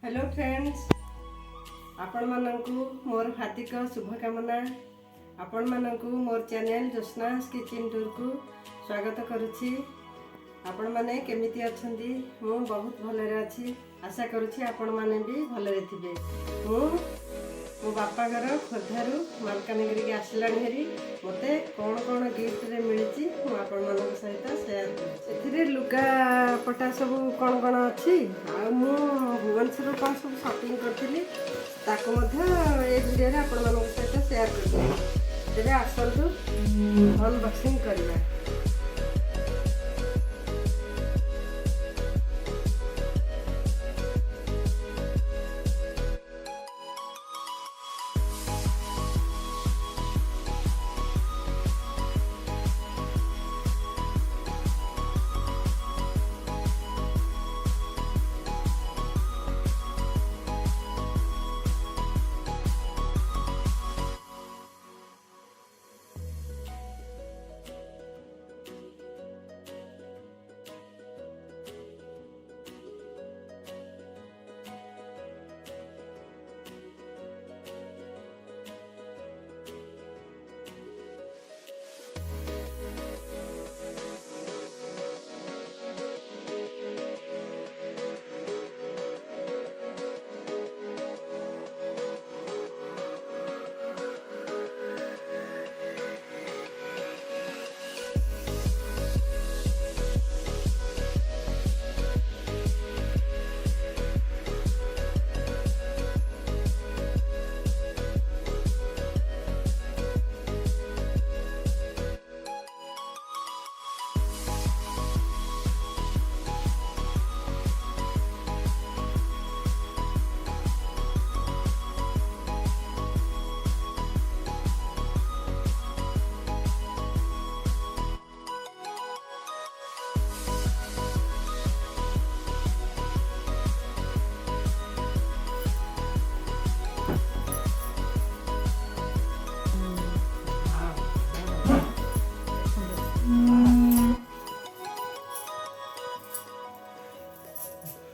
Hello friends, आपण मानकु मोर हार्दिक शुभकामना। आपण मानकु मोर चैनल ज्योत्स्ना किचन टूर को स्वागत करुछि। आपण माने केमिति अछंती? मु बहुत भलरे अछि। आशा करुछि आपण माने भी भलरे थिबे। मो बापा घर खोर्धारू मालकानगिरी के आसलानी हेरी मते कौन कौन गिफ्ट रे मिली मु आपण मानक सहित शेयर कर लुगा पटा सब कौन कौन अच्छी मु भुवनेश्वर कौन सब शॉपिंग करी ए वीडियो आपण मानक सहित शेयर कर आसतु अनबॉक्सिंग करवा।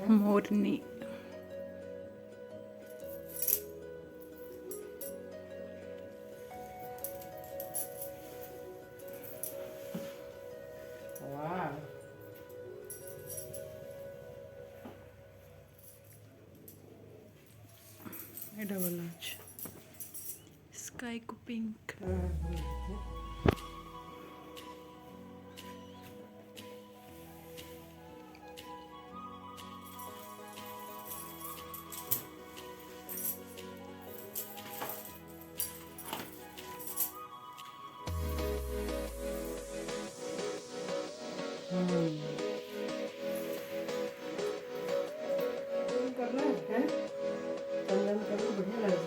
मोरनी डबल स्काई को पिंक करना है चंदन कलर बढ़िया लगे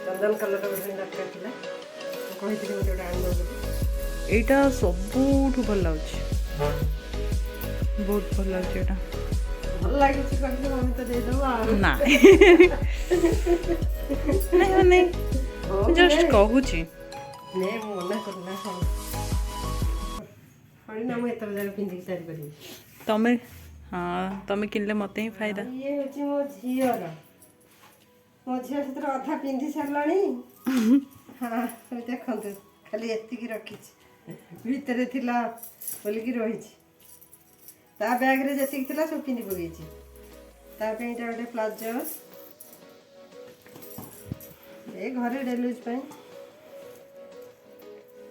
चंदन कलर बढ़िया दरकार कही गोटे आन एटा सबुठु भल लाଗୁଛି बहुत भल लाଗୁଛି एटा भल लगे कहते मम्मी तो दे दो ना नहीं नहीं जस्ट कहूची ने मना करना हणी ना मुझे तब जगह पिंधिक सारी करी तमे हाँ तमे किनले मते ही फायदा ये होची मो झियर मो झियर से अधा पिंधि सारलाणी हाँ देखते खाली एतिकी रखी भितर थिला बोलिकी रही ता बैग रे जतिक थिला सब पिंधि पगेछि ता पे इटा गोटे प्लाजो ए घरे डेली यूज पे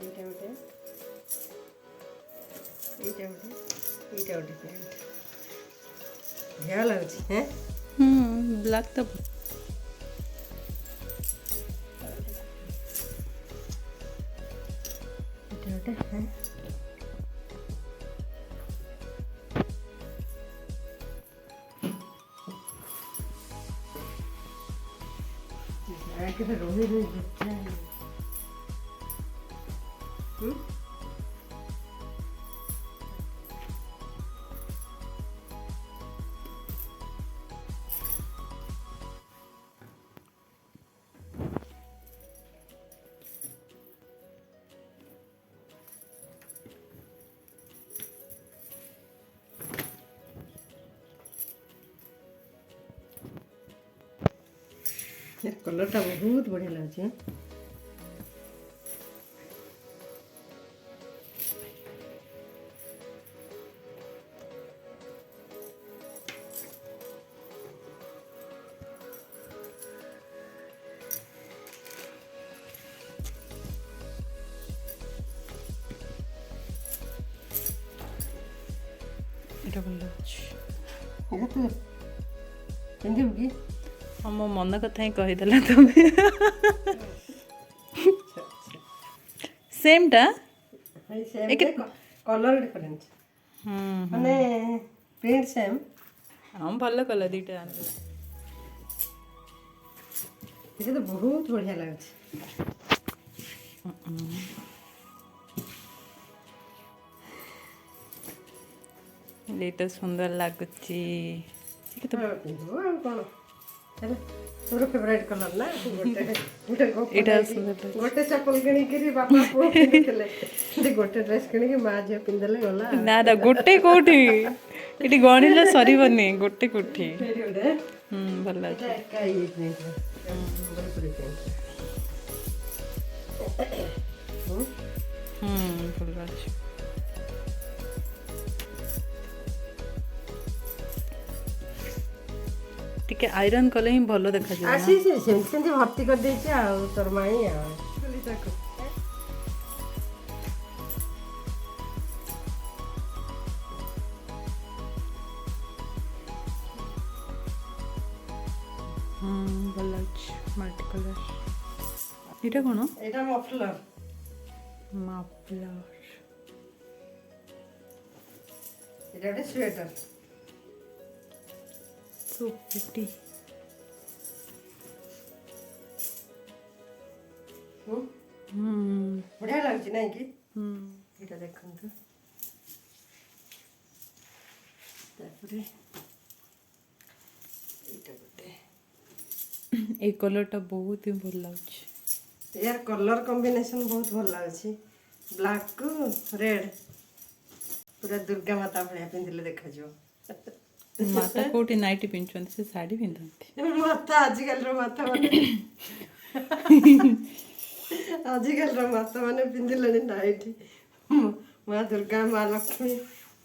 इटा गोटे पैंट बढ़िया लगुच हैं ब्लैक तो है आके रोही रोही बच्चा है कलरटा बहुत बढ़िया लगे। ଏଇଟା ଭଲ ଲାଗୁଛି। ପିନ୍ଧିବୁ କି? ହଁ ମୋ ମନ କଥା ହିଁ କହିଦେଲା ତମେ। ସେମ୍ଟା କଲର ଡିଫରେନ୍ସ ମାନେ ପ୍ରିଣ୍ଟ ସେମ୍। ହଁ ଭଲ କଲା ଦୁଇଟା ଆଣିଲ। ଏଇଟା ତ ବହୁତ ବଢ଼ିଆ ଲାଗୁଛି। ଏଇଟା ସୁନ୍ଦର ଲାଗୁଛି। ପିନ୍ଧିବୁ ଆଉ କ'ଣ ହେଲା। ତୋର ଫେଭରାଇଟ୍ କଲର୍ ନା। ଏଇଟା ସୁନ୍ଦର ଲାଗୁଛି। ଗୋଟେ ଚପଲ କିଣିକିରି ବାପା ପୁଅ ପିନ୍ଧୁଥିଲେ, ଗୋଟେ ଡ୍ରେସ୍ କିଣିକି ମା ଝିଅ ପିନ୍ଧିଦେଲେ ଗଲା। ନା ନା ଗୋଟେ କୋଉଠି, ଏଠି ଗଣିଲେ ସରିବନି। ଗୋଟେ କୋଉଠି। ଭଲ ଲାଗୁଛି। ଭଲ ଲାଗୁଛି। ଟିକେ ଆଇରନ୍ କଲେ ହିଁ ଭଲ ଦେଖାଯିବ। ସେମିତି ଭର୍ତ୍ତି କରିଦେଇଛି ଆଉ ତୋର ମାଇଁ ଆଉ। ଭଲ ଲାଗୁଛି। Multi colour. ଏଇଟା କ'ଣ? ଏଇଟା ମଫଲର। ମାଫଲର। ଏଇଟା ଗୋଟେ ସ୍ୱେଟର। So pretty. ବଢ଼ିଆ ଲାଗୁଛି ନାଇଁ କି? ଏଇଟା ଦେଖନ୍ତୁ। ତାପରେ ଏଇଟା ଗୋଟେ, ଏଇ କଲରଟା ବହୁତ ହିଁ ଭଲ ଲାଗୁଛି। यार कलर कॉम्बिनेशन बहुत भल लगे। ब्लैक को रेड पूरा दुर्गा माता भाया पिंधले देखा जो। माता कोठी नाइटी पिंचंती से साड़ी पिंधंती। माता आजिकल रो माता माने आजिकल रो माता माने पिंधले नाइटी। माँ दुर्गा माँ लक्ष्मी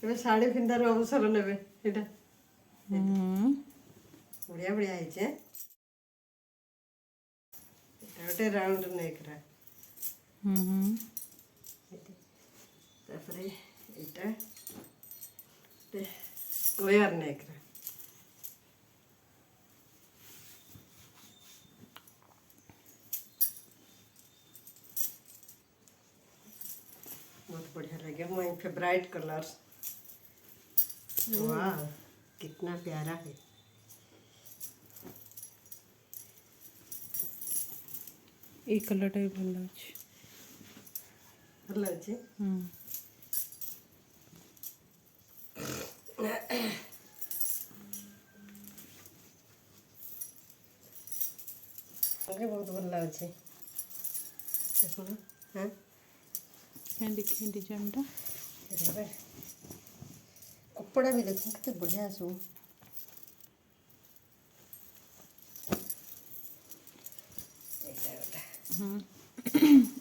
ए साड़ी पिंधार अवसर नेबे। एटा बढ़िया बढ़िया है जे। गोटे राउंड नेकरा। तापरे एटा स्क्वायर नेकरा। बहुत बढ़िया लगे। My favourite colours. वाह कितना प्यारा है। এই কলরটা ভালো লাগছে। ভালো লাগছে। मुझे बहुत भल लगे। हाँ देखिए डिजाइनटा कपड़ा भी देखो कितने बढ़िया सब।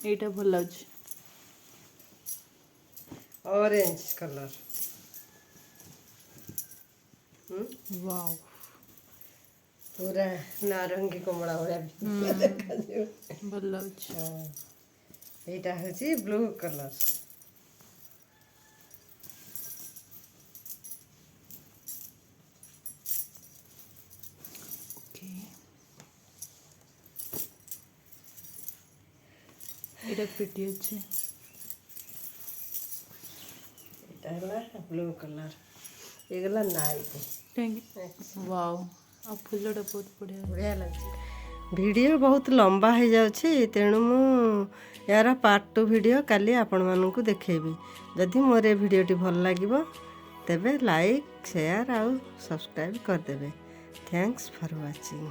এইটা ভাল লাগছে। Orange colour. वाओ पूरा नारंगी कमला भलिया ভাল লাগছে। এইটা হচ্ছে ব্লু कलर। ওকে এটা প্রিটি আছে। এটা হলো ব্লু कलर। এগুলা নাইট। वाओ आ फुलटा बहुत बढ़िया बढ़िया लगे। वीडियो बहुत लंबा हो जाଉଛି तेणु मु यार पार्ट 2 वीडियो काली आपण मानकु देखेबी। जदि मोर ए वीडियोटी भल लागिबो तेबे लाइक शेयर आउ सब्सक्राइब कर देबे। Thanks for watching.